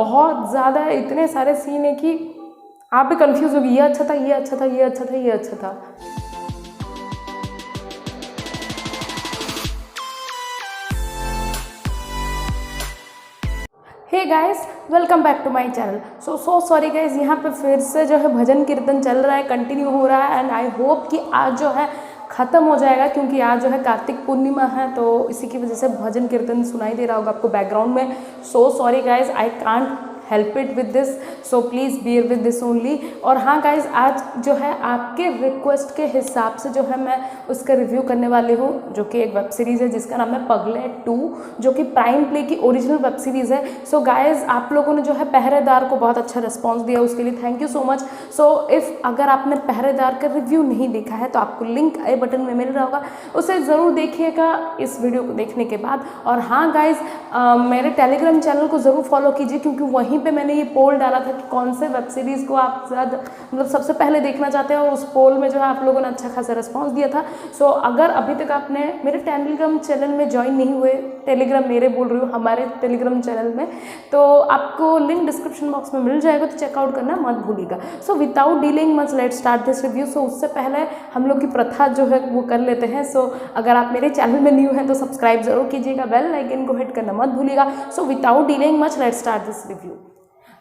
बहुत ज़्यादा इतने सारे सीन है कि आप भी कंफ्यूज होगी, ये अच्छा था, ये अच्छा था, ये अच्छा था, ये अच्छा था। Hey guys, welcome back to my channel. So sorry guys, यहाँ पे फिर से जो है भजन कीर्तन चल रहा है, कंटिन्यू हो रहा है, एंड आई होप कि आज जो है ख़त्म हो जाएगा, क्योंकि आज जो है कार्तिक पूर्णिमा है, तो इसी की वजह से भजन कीर्तन सुनाई दे रहा होगा आपको बैकग्राउंड में। सो sorry guys, I can't help it with this, so please bear with this only. और हाँ गाइज, आज जो है आपके रिक्वेस्ट के हिसाब से जो है मैं उसका रिव्यू करने वाली हूँ, जो कि एक वेब सीरीज़ है जिसका नाम है पगले 2, जो कि प्राइम प्ले की ओरिजिनल वेब सीरीज़ है। सो गाइज, आप लोगों ने जो है पहरेदार को बहुत अच्छा रिस्पॉन्स दिया, उसके लिए thank you so much. So if अगर आपने पहरेदार का रिव्यू नहीं देखा है तो आपको लिंक आई बटन में मिल रहा होगा, उसे ज़रूर देखिएगा इस वीडियो को देखने के बाद। और हाँ गाइज, मेरे टेलीग्राम चैनल को ज़रूर फॉलो कीजिए, क्योंकि वहीं पे मैंने ये पोल डाला था कि कौन से वेब सीरीज़ को आप ज़्यादा मतलब सबसे पहले देखना चाहते हो, और उस पोल में जो है आप लोगों ने अच्छा खासा रिस्पांस दिया था। सो अगर अभी तक आपने मेरे टेलीग्राम चैनल में ज्वाइन नहीं हुए, टेलीग्राम मेरे बोल रही हूँ, हमारे टेलीग्राम चैनल में, तो आपको लिंक डिस्क्रिप्शन बॉक्स में मिल जाएगा, तो चेकआउट करना मत भूलिएगा। So without dealing much let start this review. So उससे पहले हम लोग की प्रथा जो है वो कर लेते हैं। सो अगर आप मेरे चैनल में न्यू हैं तो सब्सक्राइब जरूर कीजिएगा, बेल आइकन को हिट करना मत भूलिएगा। So without dealing much let start this review.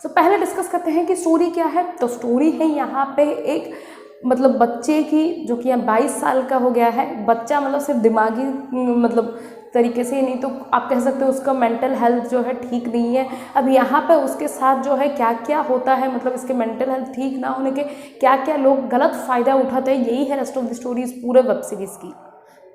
So पहले डिस्कस करते हैं कि स्टोरी क्या है। तो स्टोरी है यहाँ पे एक मतलब बच्चे की, जो कि यहाँ 22 साल का हो गया है बच्चा, मतलब सिर्फ दिमागी मतलब तरीके से ही नहीं, तो आप कह सकते हो उसका मेंटल हेल्थ जो है ठीक नहीं है। अब यहाँ पे उसके साथ जो है क्या क्या होता है, मतलब इसके मेंटल हेल्थ ठीक ना होने के क्या क्या लोग गलत फ़ायदा उठाते हैं, यही है रेस्ट ऑफ द स्टोरी इस पूरे वेब सीरीज़ की।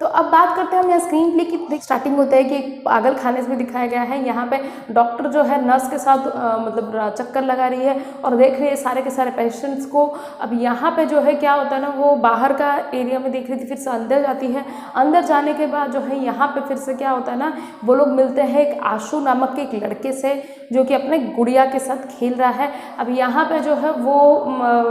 तो अब बात करते हैं हम यहाँ स्क्रीन प्ले की। स्टार्टिंग होता है कि एक पागल खाने में दिखाया गया है। यहाँ पे डॉक्टर जो है नर्स के साथ मतलब चक्कर लगा रही है और देख रही है सारे के सारे पेशेंट्स को। अब यहाँ पे जो है क्या होता है ना, वो बाहर का एरिया में देख रही थी, फिर से अंदर जाती है। अंदर जाने के बाद जो है यहाँ पे फिर से क्या होता है ना, वो लोग मिलते हैं एक आशु नामक के एक लड़के से, जो कि अपने गुड़िया के साथ खेल रहा है। अब यहाँ पे जो है वो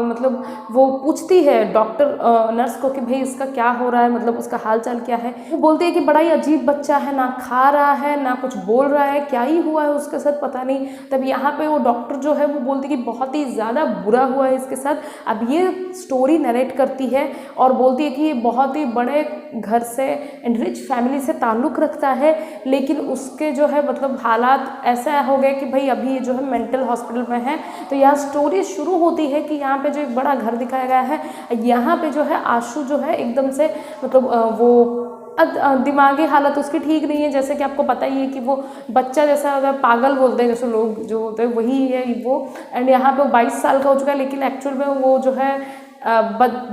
मतलब वो पूछती है डॉक्टर नर्स को कि भाई इसका क्या हो रहा है, मतलब उसका हाल चाल क्या है। वो बोलती है कि बड़ा ही अजीब बच्चा है, ना खा रहा है ना कुछ बोल रहा है, क्या ही हुआ है उसके साथ पता नहीं। तब यहाँ पे वो डॉक्टर जो है वो बोलती है कि बहुत ही ज़्यादा बुरा हुआ है इसके साथ। अब ये स्टोरी नरेट करती है और बोलती है कि ये बहुत ही बड़े घर से एंड रिच फैमिली से ताल्लुक़ रखता है, लेकिन उसके जो है मतलब हालात ऐसा हो गए कि भाई अभी ये जो है मेंटल हॉस्पिटल में है। तो यहाँ स्टोरी शुरू होती है कि यहाँ पे जो एक बड़ा घर दिखाया गया है, यहाँ पे जो है आशु जो है एकदम से मतलब वो दिमागी हालत उसकी ठीक नहीं है। जैसे कि आपको पता ही है कि वो बच्चा जैसा अगर पागल बोलते हैं जैसे लोग जो होते हैं वही है वो। एंड यहाँ पे वो 22 साल का हो चुका है, लेकिन एक्चुअल में वो जो है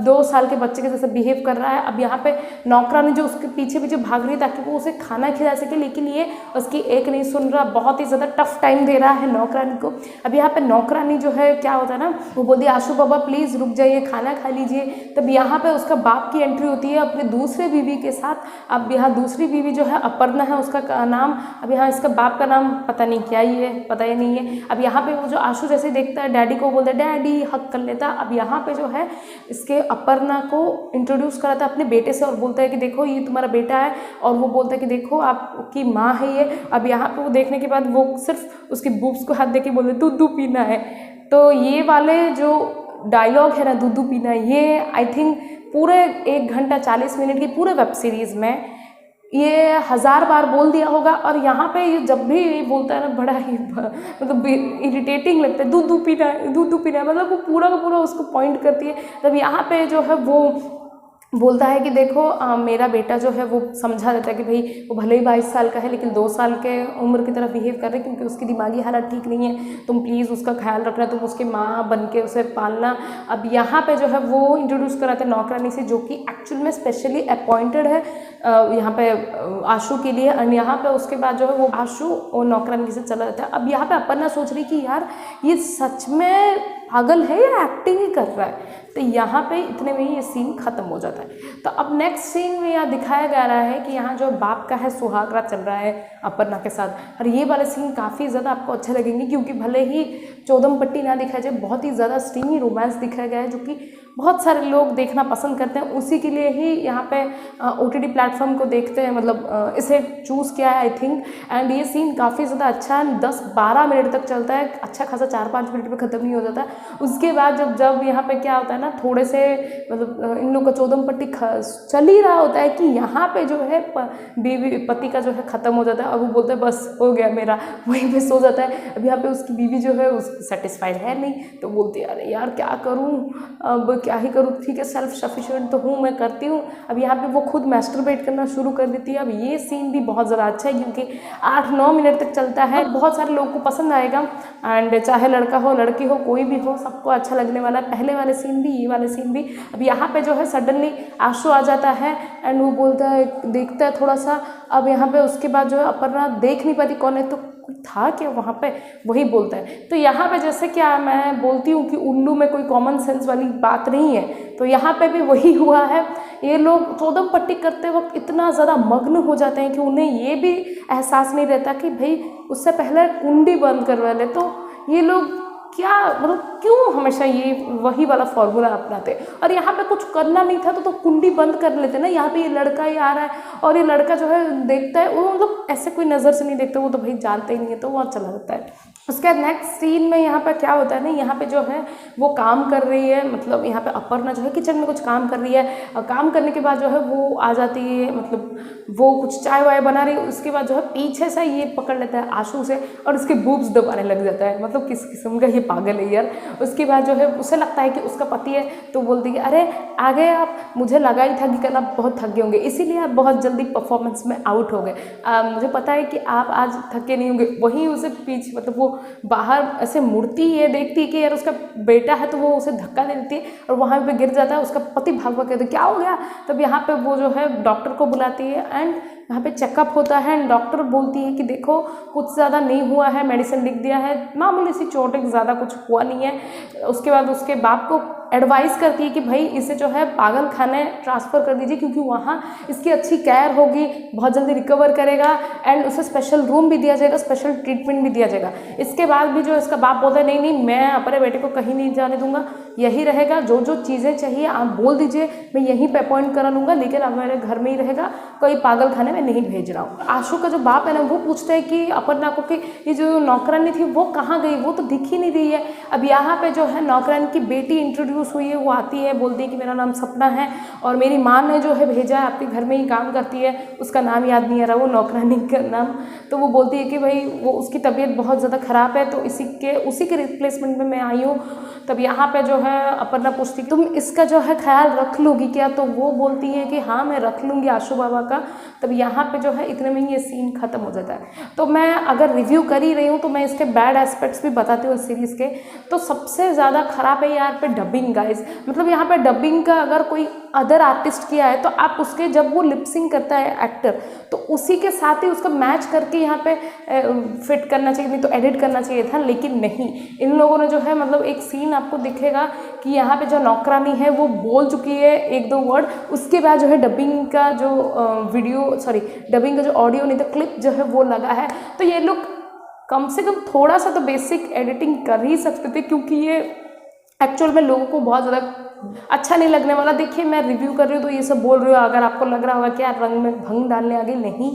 2 साल के बच्चे के जैसे बिहेव कर रहा है। अब यहाँ पे नौकरानी जो उसके पीछे पीछे भाग रही है ताकि वो उसे खाना खिला सके, लेकिन ये उसकी एक नहीं सुन रहा, बहुत ही ज़्यादा टफ टाइम दे रहा है नौकरानी को। अब यहाँ पे नौकरानी जो है क्या होता है ना, वो बोलती है आशु बाबा प्लीज़ रुक जाइए, खाना खा लीजिए। तब यहाँ पे उसका बाप की एंट्री होती है अपने दूसरे बीवी के साथ। अब यहाँ दूसरी बीवी जो है अपर्णा है उसका नाम। अब यहाँ इसका बाप का नाम पता नहीं क्या ही है, पता ही नहीं है। अब यहाँ पे वो जो आशु जैसे देखता है डैडी को, बोलता है डैडी, हक कर लेता। अब यहाँ पे जो है इसके अपर्णा को इंट्रोड्यूस कराता है अपने बेटे से और बोलता है कि देखो ये तुम्हारा बेटा है, और वो बोलता है कि देखो आपकी माँ है ये। अब यहाँ पे वो देखने के बाद वो सिर्फ उसके बूब्स को हाथ दे के बोलते दूध पीना है। तो ये वाले जो डायलॉग है ना, दूध पीना, ये आई थिंक पूरे 1 घंटा 40 मिनट की पूरे वेब सीरीज़ में ये 1000 बार बोल दिया होगा। और यहाँ पे ये जब भी ये बोलता है ना, बड़ा ही मतलब इरिटेटिंग लगता है, दूध पीना है, दूध पीना है, मतलब वो पूरा का पूरा उसको पॉइंट करती है। तब यहाँ पे जो है वो बोलता है कि देखो मेरा बेटा जो है वो समझा देता है कि भाई वो भले ही 22 साल का है, लेकिन 2 साल के उम्र की तरह बिहेव कर रहे हैं, क्योंकि उसकी दिमागी हालत ठीक नहीं है। तुम प्लीज़ उसका ख्याल रखना, तुम उसकी माँ बन के उसे पालना। अब यहाँ पे जो है वो इंट्रोड्यूस कराते हैं नौकरानी से, जो कि एक्चुअल में स्पेशली अपॉइंटेड है यहाँ पे आशु के लिए। और यहाँ पे उसके बाद जो है वो आशु और नौकरानी से चला जाता है। अब यहाँ पे अपर्णा सोच रही कि यार ये सच में पागल है या एक्टिंग ही कर रहा है। तो यहाँ पे इतने में ही ये सीन खत्म हो जाता है। तो अब नेक्स्ट सीन में यहाँ दिखाया जा रहा है कि यहाँ जो बाप का है सुहाग रात चल रहा है अपर्णा के साथ, और ये वाले सीन काफ़ी ज़्यादा आपको अच्छे लगेंगे क्योंकि भले ही चौदम पट्टी ना दिखाया जाए, बहुत ही ज़्यादा स्टीमी रोमांस दिखाया गया है जो कि बहुत सारे लोग देखना पसंद करते हैं। उसी के लिए ही यहाँ पे OTT प्लेटफॉर्म को देखते हैं, मतलब इसे चूज़ किया है आई थिंक। एंड ये सीन काफ़ी ज़्यादा अच्छा है, 10-12 मिनट तक चलता है, अच्छा खासा 4-5 मिनट में ख़त्म नहीं हो जाता। उसके बाद जब यहाँ पे क्या होता है ना, थोड़े से मतलब इन लोग का चौदम पट्टी चल ही रहा होता है कि यहाँ पे जो है बीवी पति का जो है ख़त्म हो जाता है और वो बोलता है बस हो गया मेरा, वहीं पे सो जाता है। अब यहाँ पे उसकी बीवी जो है उस सेटिस्फाइड है नहीं, तो बोलती है अरे यार क्या करूँ, अब क्या ही करूँ, ठीक है सेल्फ सफिशिएंट तो हूँ, मैं करती हूँ। अब यहाँ पे वो खुद मैस्टरबेट करना शुरू कर देती है। अब ये सीन भी बहुत ज़्यादा अच्छा है क्योंकि 8-9 मिनट तक चलता है, बहुत सारे लोगों को पसंद आएगा। एंड चाहे लड़का हो लड़की हो कोई भी हो, सबको अच्छा लगने वाला है, पहले वाले सीन भी ये वाले सीन भी। अब यहाँ पे जो है सडनली आशु आ जाता है एंड वो बोलता है, देखता है थोड़ा सा। अब यहाँ पे उसके बाद जो है अपर्णा देख नहीं पाती कौन है, तो कोई था क्या वहाँ पे, वही बोलता है। तो यहाँ पे जैसे क्या मैं बोलती हूँ कि उल्लू में कोई कॉमन सेंस वाली बात नहीं है, तो यहाँ पे भी वही हुआ है। ये लोग चौदम पट्टी करते वक्त इतना ज़्यादा मग्न हो जाते हैं कि उन्हें ये भी एहसास नहीं रहता कि भाई उससे पहले कुंडी बंद करवा ले। तो ये लोग क्या मतलब क्यों हमेशा ये वही वाला फॉर्मूला अपनाते। और यहाँ पे कुछ करना नहीं था तो कुंडी बंद कर लेते ना। यहाँ पे ये लड़का ही आ रहा है और ये लड़का जो है देखता है, वो मतलब ऐसे कोई नज़र से नहीं देखते, वो तो भाई जानते ही नहीं है, तो वहाँ चला जाता है। उसके बाद नेक्स्ट सीन में यहाँ पे क्या होता है ना, यहाँ पे जो है वो काम कर रही है, मतलब यहाँ पे अपर्णा जो है किचन में कुछ काम कर रही है, और काम करने के बाद जो है वो आ जाती है, मतलब वो कुछ चाय वाय बना रही है। उसके बाद जो है पीछे से ये पकड़ लेता है आशु से और उसके बूब्स दबाने लग जाता है, मतलब किस किस्म का ये पागल है यार। उसके बाद जो है उसे लगता है कि उसका पति है, तो बोलती है अरे आ गए आप, मुझे लगा ही था कि कल आप बहुत थक गए होंगे, इसीलिए आप बहुत जल्दी परफॉर्मेंस में आउट हो गए, मुझे पता है कि आप आज थके नहीं होंगे। वहीं उसे पीछे मतलब वो बाहर ऐसे मुड़ती है, देखती है कि यार उसका बेटा है, तो वो उसे धक्का दे देती है और वहाँ पे गिर जाता है। उसका पति भाग भाग कहते क्या हो गया। तब यहाँ पे वो जो है डॉक्टर को बुलाती है एंड यहाँ पे चेकअप होता है एंड डॉक्टर बोलती है कि देखो कुछ ज़्यादा नहीं हुआ है, मेडिसिन लिख दिया है, मामूली सी चोट है, ज़्यादा कुछ हुआ नहीं है। उसके बाद उसके बाप को एडवाइस करती है कि भाई इसे जो है पागल खाने ट्रांसफ़र कर दीजिए क्योंकि वहाँ इसकी अच्छी केयर होगी, बहुत जल्दी रिकवर करेगा एंड उसे स्पेशल रूम भी दिया जाएगा, स्पेशल ट्रीटमेंट भी दिया जाएगा। इसके बाद भी जो इसका बाप बोलता है नहीं नहीं मैं अपने बेटे को कहीं नहीं जाने दूंगा, यही रहेगा, जो जो चीज़ें चाहिए आप बोल दीजिए, मैं यहीं पे अपॉइंट करा लूँगा, लेकिन अब मेरे घर में ही रहेगा, कोई पागल खाने में नहीं भेज रहा हूँ। आशु का जो बाप है ना वो पूछता है कि अपर्णा को कि ये जो नौकरानी थी वो कहाँ गई, वो तो दिख ही नहीं रही है। अब यहाँ पे जो है नौकरानी की बेटी इंट्रोड्यूस हुई है, वो आती है, बोलती है कि मेरा नाम सपना है और मेरी माँ ने जो है भेजा है, आपके घर में ही काम करती है, उसका नाम याद नहीं आ रहा वो नौकरानी का नाम। तो वो बोलती है कि भाई वो उसकी तबीयत बहुत ज़्यादा ख़राब है, तो उसी के रिप्लेसमेंट में मैं आई हूँ। तब यहाँ पे जो है अपर्णा पूछती तुम इसका जो है ख्याल रख लोगी क्या, तो वो बोलती है कि हाँ मैं रख लूँगी आशु बाबा का। तब यहाँ पे जो है इतने में ये सीन खत्म हो जाता है। तो मैं अगर रिव्यू कर ही रही हूँ तो मैं इसके बैड एस्पेक्ट्स भी बताती हूँ इस सीरीज़ के। तो सबसे ज़्यादा ख़राब है यहाँ पे डबिंग गाइज, मतलब यहाँ पे डबिंग का अगर कोई अदर आर्टिस्ट किया है तो आप उसके जब वो लिपसिंग करता है एक्टर तो उसी के साथ ही उसका मैच करके यहाँ पे फिट करना चाहिए, नहीं तो एडिट करना चाहिए था, लेकिन नहीं। इन लोगों ने जो है मतलब एक सीन आपको दिखेगा कि यहाँ पे जो नौकरानी है वो बोल चुकी है 1-2 वर्ड, उसके बाद जो है डबिंग का जो डबिंग का जो ऑडियो नहीं तो क्लिप जो है वो लगा है। तो ये लोग कम से कम थोड़ा सा तो बेसिक एडिटिंग कर ही सकते थे क्योंकि ये एक्चुअल में लोगों को बहुत ज़्यादा अच्छा नहीं लगने वाला। देखिए मैं रिव्यू कर रही हूँ तो ये सब बोल रही हूँ, अगर आपको लग रहा होगा कि यार रंग में भंग डालने आगे, नहीं,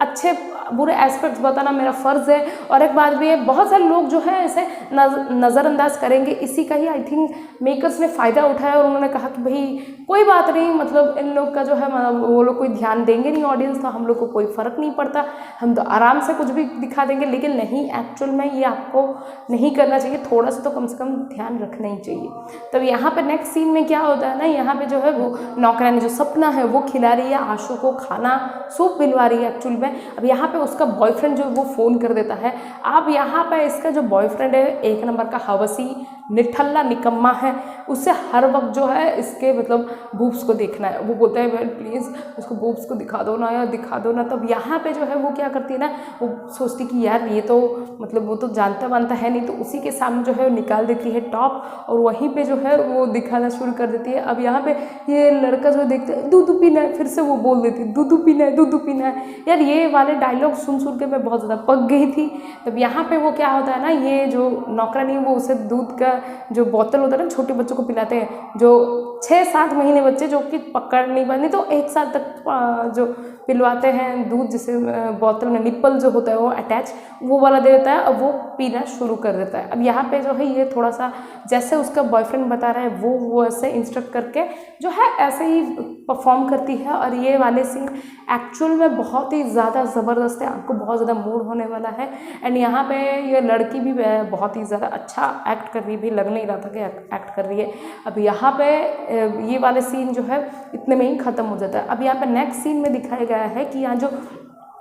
अच्छे बुरे एस्पेक्ट्स बताना मेरा फ़र्ज़ है। और एक बात भी है, बहुत सारे लोग जो है ऐसे नज़रअंदाज करेंगे, इसी का ही आई थिंक मेकर्स ने फ़ायदा उठाया और उन्होंने कहा कि भाई कोई बात नहीं, मतलब इन लोग का जो है मतलब वो लोग कोई ध्यान देंगे नहीं ऑडियंस का, हम लोग को कोई फ़र्क नहीं पड़ता, हम तो आराम से कुछ भी दिखा देंगे। लेकिन नहीं, एक्चुअल में ये आपको नहीं करना चाहिए, थोड़ा सा तो कम से कम ध्यान रखना ही चाहिए। तब यहाँ पर नेक्स्ट सीन में क्या होता है ना, यहाँ पर जो है वो नौकरानी जो सपना है वो खिला रही है आशु को खाना, सूप पिलवा रही है एक्चुअल में। है। अब यहाँ पे उसका बॉयफ्रेंड जो वो फ़ोन कर देता है। अब यहाँ पे इसका जो बॉयफ्रेंड है एक नंबर का हवसी निठल्ला निकम्मा है, उससे हर वक्त जो है इसके मतलब बूब्स को देखना है। वो बोलता है प्लीज़ उसको बूब्स को दिखा दो ना यार, दिखा दो ना। तब यहाँ पे जो है वो क्या करती है ना, वो सोचती कि यार ये तो मतलब वो तो जानता वानता है नहीं, तो उसी के सामने जो है वो निकाल देती है टॉप और वहीं पे जो है वो दिखाना शुरू कर देती है। अब यहाँ पे ये लड़का जो देखते है दूध पीना है, फिर से वो बोल देती है दूध पीना है, दूध पीना है। यार ये वाले डायलॉग सुन के मैं बहुत ज़्यादा पक गई थी। तब यहाँ पे वो क्या होता है ना, ये जो नौकरानी वो उसे दूध का जो बोतल होता है ना, छोटे बच्चों को पिलाते हैं, जो 6-7 महीने बच्चे जो कि पकड़ नहीं पाते, तो 1 साल तक जो पिलवाते हैं दूध, जिसे बोतल में निप्पल जो होता है वो अटैच, वो वाला दे देता है। अब वो पीना शुरू कर देता है। अब यहाँ पे जो है ये थोड़ा सा जैसे उसका बॉयफ्रेंड बता रहा है वो ऐसे इंस्ट्रक्ट करके जो है ऐसे ही परफॉर्म करती है। और ये वाले सीन एक्चुअल में बहुत ही ज़्यादा ज़बरदस्त है, आपको बहुत ज़्यादा मूड होने वाला है। एंड यहाँ पे ये लड़की भी बहुत ही ज़्यादा अच्छा एक्ट कर रही भी, लग नहीं रहा था कि एक्ट कर रही है। अब यहाँ पे ये वाले सीन जो है इतने में ही ख़त्म हो जाता है। अब यहाँ पे नेक्स्ट सीन में दिखाया गया है कि यहाँ जो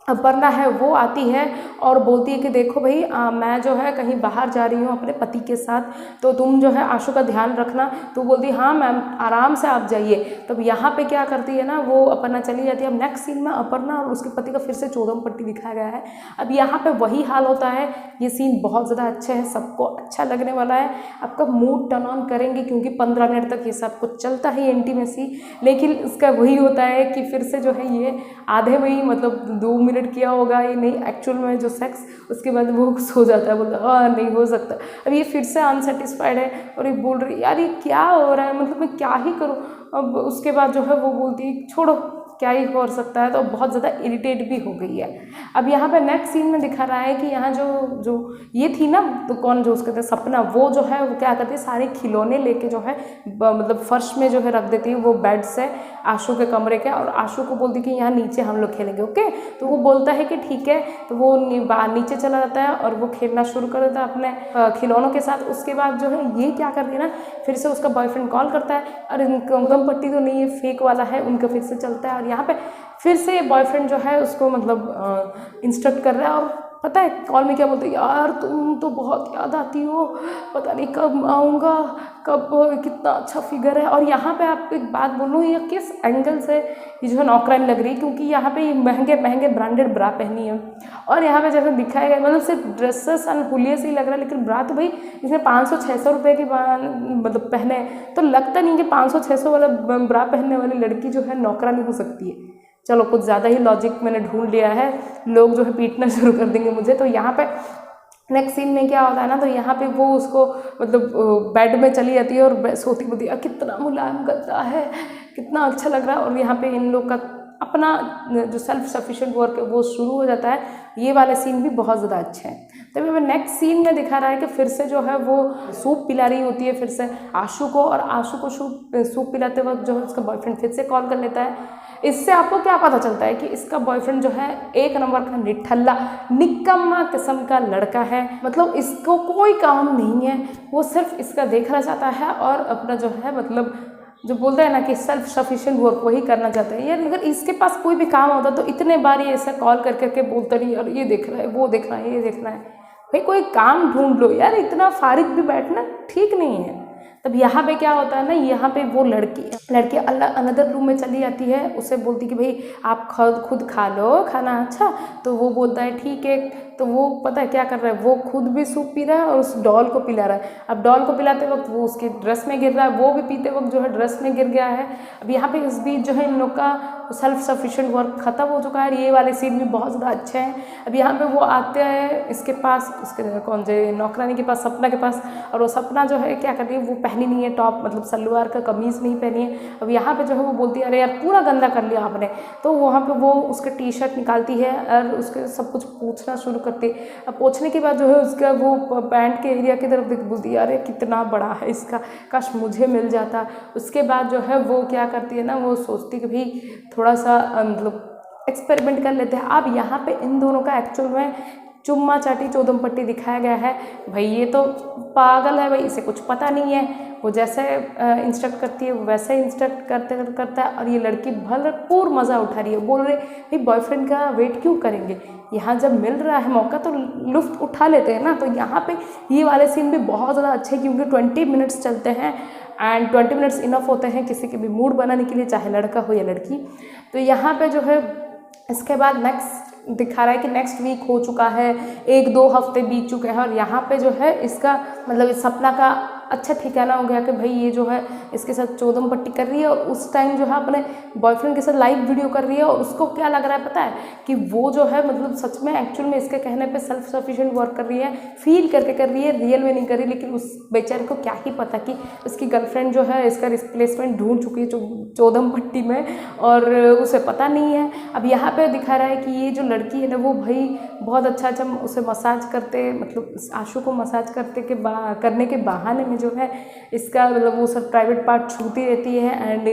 अपर्णा है वो आती है और बोलती है कि देखो भाई मैं जो है कहीं बाहर जा रही हूँ अपने पति के साथ, तो तुम जो है आशु का ध्यान रखना। तो बोलती है हाँ मैम आराम से आप जाइए। तब यहाँ पे क्या करती है ना, वो अपर्णा चली जाती है। अब नेक्स्ट सीन में अपर्णा और उसके पति का फिर से चौदम पट्टी दिखाया गया है। अब यहाँ पे वही हाल होता है। ये सीन बहुत ज़्यादा अच्छे हैं, सबको अच्छा लगने वाला है, आपका मूड टर्न ऑन करेंगे क्योंकि 15 मिनट तक ये सब कुछ चलता है इंटीमेसी। लेकिन इसका वही होता है कि फिर से जो है ये आधे में ही मतलब 2 मिनट किया होगा ये नहीं एक्चुअल में जो सेक्स, उसके बाद वो सो जाता है, बोलता है हाँ नहीं हो सकता। अब ये फिर से अनसेटिस्फाइड है और ये बोल रही यार ये क्या हो रहा है, मतलब मैं क्या ही करूँ। अब उसके बाद जो है वो बोलती है छोड़ो क्या ही हो सकता है, तो बहुत ज़्यादा इरिटेट भी हो गई है। अब यहाँ पे नेक्स्ट सीन में दिखा रहा है कि यहाँ जो ये थी ना, तो कौन जो उसके थे सपना, वो जो है वो क्या करती है सारे खिलौने लेके जो है मतलब फर्श में जो है रख देती है वो बेड से आशु के कमरे के, और आशु को बोलती कि यहाँ नीचे हम लोग खेलेंगे ओके। तो वो बोलता है कि ठीक है। तो वो नीचे चला जाता है और वो खेलना शुरू कर देता है अपने खिलौनों के साथ। उसके बाद जो है ये क्या कर रही है ना, फिर से उसका बॉयफ्रेंड कॉल करता है, अरे कंगम पट्टी तो नहीं है फेक वाला है, उनका फिर से चलता है। और यहाँ पे फिर से बॉयफ्रेंड जो है उसको मतलब इंस्ट्रक्ट कर रहा है। और पता है कॉल में क्या बोलते हैं, यार तुम तो बहुत याद आती हो, पता नहीं कब आऊँगा, कब, कितना अच्छा फिगर है। और यहाँ पे आपको एक बात बोलूँ, ये किस एंगल से ये जो है नौकरानी लग रही है, क्योंकि यहाँ पे ये महंगे महंगे ब्रांडेड ब्रा पहनी है। और यहाँ पे जैसे दिखाया गया मतलब सिर्फ ड्रेसेस एंड हुलिये से ही लग रहा है, लेकिन ब्रा तो भाई इसने 500-600 रुपये की मतलब पहने, तो लगता नहीं कि 500-600 वाला ब्रा पहनने वाली लड़की जो है नौकरानी हो सकती है। चलो कुछ ज़्यादा ही लॉजिक मैंने ढूंढ लिया है, लोग जो है पीटना शुरू कर देंगे मुझे। तो यहाँ पे नेक्स्ट सीन में क्या होता है ना, तो यहाँ पे वो उसको मतलब बेड में चली जाती है और सोती बोती है कितना मुलायम गद्दा है, कितना अच्छा लग रहा है। और यहाँ पे इन लोग का अपना जो सेल्फ सफिशिएंट वर्क है वो शुरू हो जाता है। ये वाले सीन भी बहुत ज़्यादा अच्छे हैं। तभी मैं नेक्स्ट सीन में दिखा रहा है कि फिर से जो है वो सूप पिला रही होती है फिर से आशु को, और आशु को सूप पिलाते वक्त जो है उसका बॉयफ्रेंड फिर से कॉल कर लेता है। इससे आपको क्या पता चलता है कि इसका बॉयफ्रेंड जो है एक नंबर का निठल्ला निकम्मा किस्म का लड़का है। मतलब इसको कोई काम नहीं है, वो सिर्फ इसका देखना चाहता है और अपना जो है मतलब जो बोलते हैं ना कि सेल्फ सफिशिएंट वर्क वही करना चाहते हैं यार। अगर इसके पास कोई भी काम होता तो इतने बार ये ऐसा कॉल कर करके बोलता नहीं यार ये देखना है, वो देखना है, ये देखना है। भाई कोई काम ढूंढ लो यार, इतना फारिग भी बैठना ठीक नहीं है। तब यहाँ पे क्या होता है ना, यहाँ पे वो लड़की अनदर रूम में चली जाती है, उसे बोलती कि भाई आप खुद खा लो खाना। अच्छा, तो वो बोलता है ठीक है। तो वो पता है क्या कर रहा है, वो खुद भी सूप पी रहा है और उस डॉल को पिला रहा है। अब डॉल को पिलाते वक्त वो उसके ड्रेस में गिर रहा है, वो भी पीते वक्त जो है ड्रेस में गिर गया है। अब यहाँ पे इस बीच जो है इन लोग का सेल्फ सफिशिएंट वर्क खत्म हो चुका है। ये वाले सीन भी बहुत ज़्यादा अच्छे हैं। अब यहाँ पे वो आते हैं इसके पास, उसके कौन से नौकरानी के पास, सपना के पास, और वो सपना जो है क्या कर रही है, वो पहनी नहीं है टॉप, मतलब सलवार का कमीज़ नहीं पहनी है। अब यहाँ पे जो है वो बोलती है अरे यार पूरा गंदा कर लिया आपने। तो वहाँ पे वो उसका टी शर्ट निकालती है और उसके सब कुछ पूछना शुरू करती है। अब पूछने के बाद जो है उसका वो पैंट के एरिया की तरफ देख बोलती है अरे कितना बड़ा है इसका, काश मुझे मिल जाता। उसके बाद जो है वो क्या करती है ना, वो सोचती कि भाई थोड़ा सा मतलब एक्सपेरिमेंट कर लेते हैं। अब यहाँ पे इन दोनों का एक्चुअल में चुम्मा चाटी चौदम पट्टी दिखाया गया है। भाई ये तो पागल है भाई, इसे कुछ पता नहीं है। वो जैसे इंस्ट्रक्ट करती है वो वैसे इंस्ट्रक्ट करता है, और ये लड़की भरपूर मज़ा उठा रही है। बोल रहे भाई बॉयफ्रेंड का वेट क्यों करेंगे, यहाँ जब मिल रहा है मौका तो लुत्फ़ उठा लेते हैं ना। तो यहाँ पे ये वाले सीन भी बहुत ज़्यादा अच्छे हैं, क्योंकि 20 मिनट्स चलते हैं एंड 20 मिनट्स इनफ होते हैं किसी के भी मूड बनाने के लिए, चाहे लड़का हो या लड़की। तो यहाँ पे जो है इसके बाद नेक्स्ट दिखा रहा है कि नेक्स्ट वीक हो चुका है, 1-2 हफ्ते बीत चुके हैं, और यहाँ पे जो है इसका मतलब सपना का अच्छा ठिकाना हो गया कि भाई ये जो है इसके साथ चौदम पट्टी कर रही है, और उस टाइम जो है अपने बॉयफ्रेंड के साथ लाइव वीडियो कर रही है। और उसको क्या लग रहा है पता है कि वो जो है मतलब सच में एक्चुअल में इसके कहने पे सेल्फ सफिशिएंट वर्क कर रही है, फील करके कर रही है, रियल में नहीं कर रही। लेकिन उस बेचारे को क्या ही पता कि उसकी गर्लफ्रेंड जो है इसका रिप्लेसमेंट ढूंढ चुकी है चौदम पट्टी में, और उसे पता नहीं है। अब यहाँ पे दिखा रहा है कि ये जो लड़की है ना वो भाई बहुत अच्छा उसे मसाज करते, मतलब आशु को मसाज करने के बहाने में जो है इसका मतलब वो सब प्राइवेट पार्ट छूती रहती है, एंड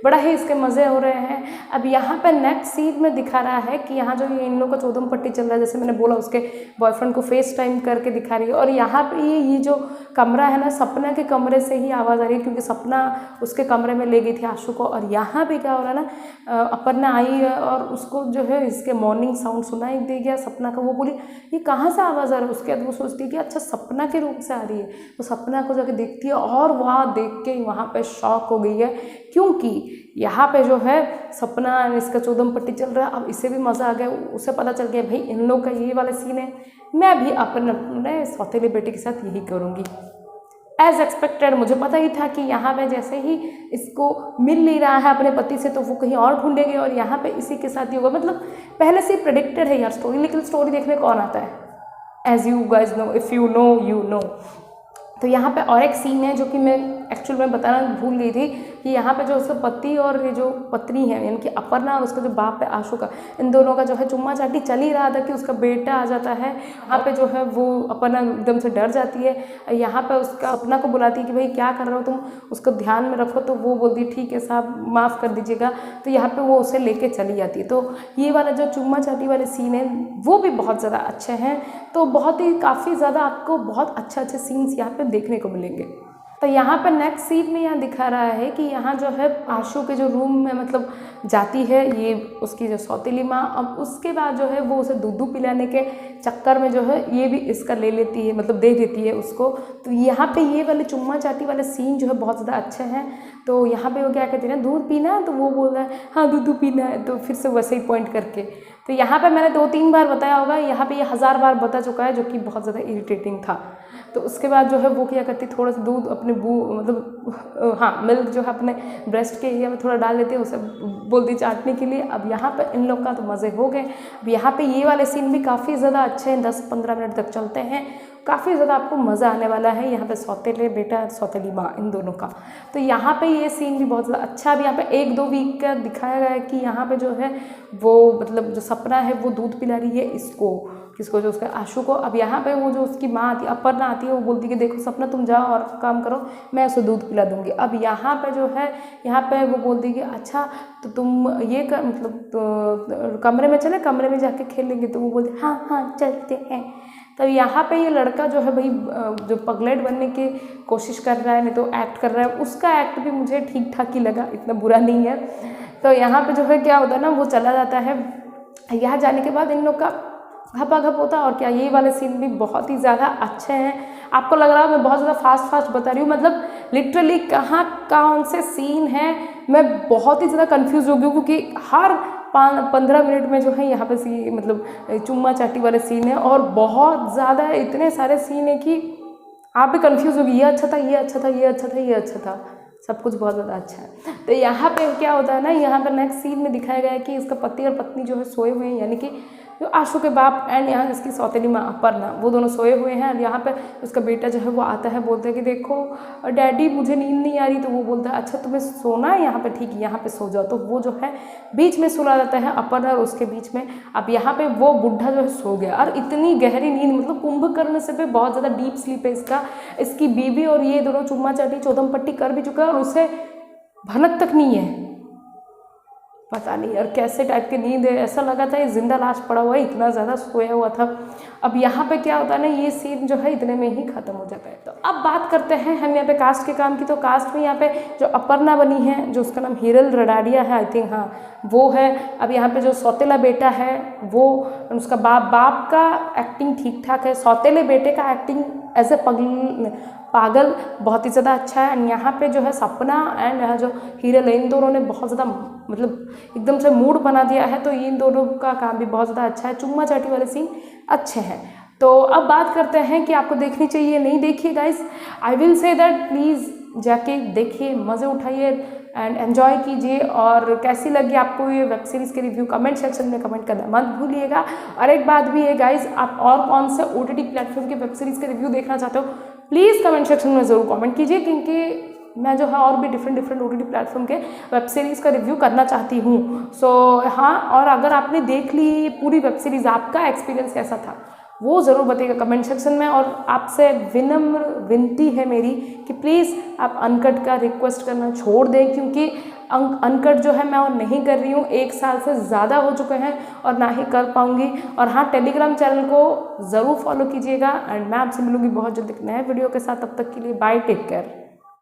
बड़ा ही इसके मज़े हो रहे हैं। अब यहाँ पे नेक्स्ट सीन में दिखा रहा है कि यहाँ जो इन लोगों का चौदम पट्टी चल रहा है, जैसे मैंने बोला उसके बॉयफ्रेंड को फेस टाइम करके दिखा रही है। और यहाँ पे ये जो कमरा है ना, सपना के कमरे से ही आवाज़ आ रही है, क्योंकि सपना उसके कमरे में ले गई थी आशु को। और यहाँ पे क्या हो रहा है ना, अपर्णा आई है और उसको जो है इसके मॉर्निंग साउंड सुनाई दे गया सपना का। वो बोली ये कहाँ से आवाज़ आ रहा है, उसके बाद वो सोचती है कि अच्छा सपना के रूप से आ रही है। तो सपना को जाके देखती है, और वहाँ देख के वहाँ पे शॉक हो गई है, क्योंकि यहाँ पे जो है सपना इसका चौदम पट्टी चल रहा है। अब इसे भी मज़ा आ गया, उसे पता चल गया भाई इन लोग का ये वाला सीन है, मैं भी अपने सौतेले बेटे के साथ यही करूँगी। एज एक्सपेक्टेड मुझे पता ही था कि यहाँ पे जैसे ही इसको मिल नहीं रहा है अपने पति से तो वो कहीं और ढूंढेगी, और यहाँ पे इसी के साथ ही होगा। मतलब पहले से ही प्रेडिक्टेड है यार स्टोरी, लेकिन स्टोरी देखने कौन आता है। As you guys know, if you know you know. तो यहाँ पे और एक सीन है जो कि मैं एक्चुअल में बताना भूल गई थी, कि यहाँ पे जो उसका पति और ये जो पत्नी है यानी कि अपर्णा और उसका जो बाप है आशु का, इन दोनों का जो है चुम्मा चाटी चल ही रहा था कि उसका बेटा आ जाता है। यहाँ पे जो है वो अपर्णा एकदम से डर जाती है, यहाँ पे उसका अपना को बुलाती है कि भाई क्या कर रहे हो तुम, उसको ध्यान में रखो। तो वो बोलती है ठीक है साहब माफ़ कर दीजिएगा। तो यहाँ पर वो उसे लेके चली जाती है। तो ये वाला जो चुम्मा चाटी वाले सीन है वो भी बहुत ज़्यादा अच्छे हैं। तो बहुत ही काफ़ी ज़्यादा आपको बहुत अच्छे सीन्स यहाँ पर देखने को मिलेंगे। तो यहाँ पर नेक्स्ट सीन में यहाँ दिखा रहा है कि यहाँ जो है आशु के जो रूम में मतलब जाती है ये उसकी जो सौतेली माँ। अब उसके बाद जो है वो उसे दूध पिलाने के चक्कर में जो है ये भी इसका ले लेती है, मतलब दे देती है उसको। तो यहाँ पे ये वाले चुम्मा चाटी वाले सीन जो है बहुत ज़्यादा अच्छे हैं। तो यहाँ पे वो क्या कहती है ना, दूध पीना है, तो वो बोल रहा है हाँ दूध पीना है, तो फिर से वैसे ही पॉइंट करके। तो यहाँ पे मैंने 2-3 बार बताया होगा, यहाँ पे ये 1000 बार बता चुका है, जो कि बहुत ज़्यादा इरिटेटिंग था। तो उसके बाद जो है वो क्या करती थोड़ा सा दूध अपने मतलब मिल्क जो है अपने ब्रेस्ट के एरिया में थोड़ा डाल देती है, उसे बोलती चाटने के लिए। अब यहाँ पे इन लोग का तो मज़े हो गए। अब यहाँ पे ये वाले सीन भी काफ़ी ज़्यादा अच्छे हैं, 10-15 मिनट तक चलते हैं, काफ़ी ज़्यादा आपको मज़ा आने वाला है। यहाँ पे सौतेले बेटा सौतेली माँ इन दोनों का। तो यहाँ पे ये सीन भी बहुत ज़्यादा अच्छा। अब यहाँ पे 1-2 वीक का दिखाया गया है कि यहाँ पे जो है वो मतलब जो सपना है वो दूध पिला रही है किसको जो उसका आशु को। अब यहाँ पे वो जो उसकी माँ आती है अपर्णा आती है, वो बोलती है कि देखो सपना तुम जाओ और काम करो, मैं उसे दूध पिला दूँगी। अब यहाँ पे जो है यहाँ पे वो बोलती है कि अच्छा तो तुम ये कर मतलब तो कमरे में चले, कमरे में जाके खेलेंगे। तो वो बोलती हाँ चलते हैं। तब यहाँ पे ये लड़का जो है भाई जो पगलेट बनने की कोशिश कर रहा है, नहीं तो एक्ट कर रहा है, उसका एक्ट भी मुझे ठीक ठाक ही लगा, इतना बुरा नहीं है। तो यहाँ पे जो है क्या होता है ना, वो चला जाता है। यहाँ जाने के बाद इन लोग का घपाघप होता है। और क्या ये वाले सीन भी बहुत ही ज़्यादा अच्छे हैं। आपको लग रहा है मैं बहुत ज़्यादा फास्ट बता रही हूँ, मतलब लिटरली कहाँ कौन से सीन हैं मैं बहुत ही ज़्यादा कन्फ्यूज़ हो गई हूँ, क्योंकि हर 15 मिनट में जो है यहाँ पे मतलब चुम्मा चाटी वाले सीन है, और बहुत ज़्यादा इतने सारे सीन है कि आप भी कन्फ्यूज़ होगी, ये अच्छा था, ये अच्छा था, ये अच्छा था, ये अच्छा था, सब कुछ बहुत ज़्यादा अच्छा है। तो यहाँ पे क्या होता है ना, यहाँ पर नेक्स्ट सीन में दिखाया गया है कि इसका पति और पत्नी जो है सोए हुए हैं, यानी कि जो आशु के बाप एंड यहाँ इसकी सौतेली माँ अपर्णा, वो दोनों सोए हुए हैं। और यहाँ पे उसका बेटा जो है वो आता है, बोलता है कि देखो डैडी मुझे नींद नहीं आ रही। तो वो बोलता है अच्छा तुम्हें सोना है यहाँ पे, ठीक है यहाँ पे सो जाओ। तो वो जो है बीच में सुला जाता है अपर्णा और उसके बीच में। अब यहाँ पे वो बुढ़ा जो है सो गया, और इतनी गहरी नींद, मतलब कुंभकर्ण से भी बहुत ज़्यादा डीप स्लीप है इसका। इसकी बीवी और ये दोनों चुम्मा चाटी चौदम पट्टी कर भी चुका है, और उसे भनक तक नहीं है, पता नहीं यार कैसे टाइप की नींद है, ऐसा लगा था ये जिंदा लाश पड़ा हुआ है, इतना ज़्यादा सोया हुआ था। अब यहाँ पे क्या होता है ना, ये सीन जो है इतने में ही ख़त्म हो जाता है। तो अब बात करते हैं हम यहाँ पे कास्ट के काम की। तो कास्ट में यहाँ पे जो अपर्णा बनी है, जो उसका नाम हिरल रडाडिया है, आई थिंक, हाँ वो है। अब यहाँ पे जो सौतेला बेटा है वो, उसका बाप का एक्टिंग ठीक ठाक है, सौतेले बेटे का एक्टिंग एज ए पागल बहुत ही ज़्यादा अच्छा है। एंड यहाँ पे जो है सपना एंड यहाँ जो हिरल है, इन दोनों ने बहुत ज़्यादा मतलब एकदम से मूड बना दिया है। तो इन दोनों का काम भी बहुत ज़्यादा अच्छा है, चुम्मा चाटी वाले सीन अच्छे हैं। तो अब बात करते हैं कि आपको देखनी चाहिए नहीं देखिए guys, I will say that please जाके देखिए, मज़े उठाइए एंड एन्जॉय कीजिए। और कैसी लगी आपको ये वेब सीरीज़ के रिव्यू कमेंट सेक्शन में कमेंट करना मत भूलिएगा। और एक बात भी है गाइस, आप और कौन से OTT प्लेटफॉर्म के वेब सीरीज़ के रिव्यू देखना चाहते हो प्लीज़ कमेंट सेक्शन में ज़रूर कमेंट कीजिए, क्योंकि मैं जो है और भी डिफरेंट OTT प्लेटफॉर्म के वेब सीरीज़ का रिव्यू करना चाहती हूँ। सो हाँ, और अगर आपने देख ली पूरी वेब सीरीज़, आपका एक्सपीरियंस कैसा था वो ज़रूर बताइएगा कमेंट सेक्शन में। और आपसे विनम्र विनती है मेरी कि प्लीज़ आप अनकट का रिक्वेस्ट करना छोड़ दें, क्योंकि अनकट जो है मैं और नहीं कर रही हूँ, 1 साल से ज़्यादा हो चुके हैं और ना ही कर पाऊँगी। और हाँ, टेलीग्राम चैनल को ज़रूर फॉलो कीजिएगा। एंड मैं आपसे मिलूँगी बहुत जल्द एक नए वीडियो के साथ। तब तक के लिए बाय, टेक केयर।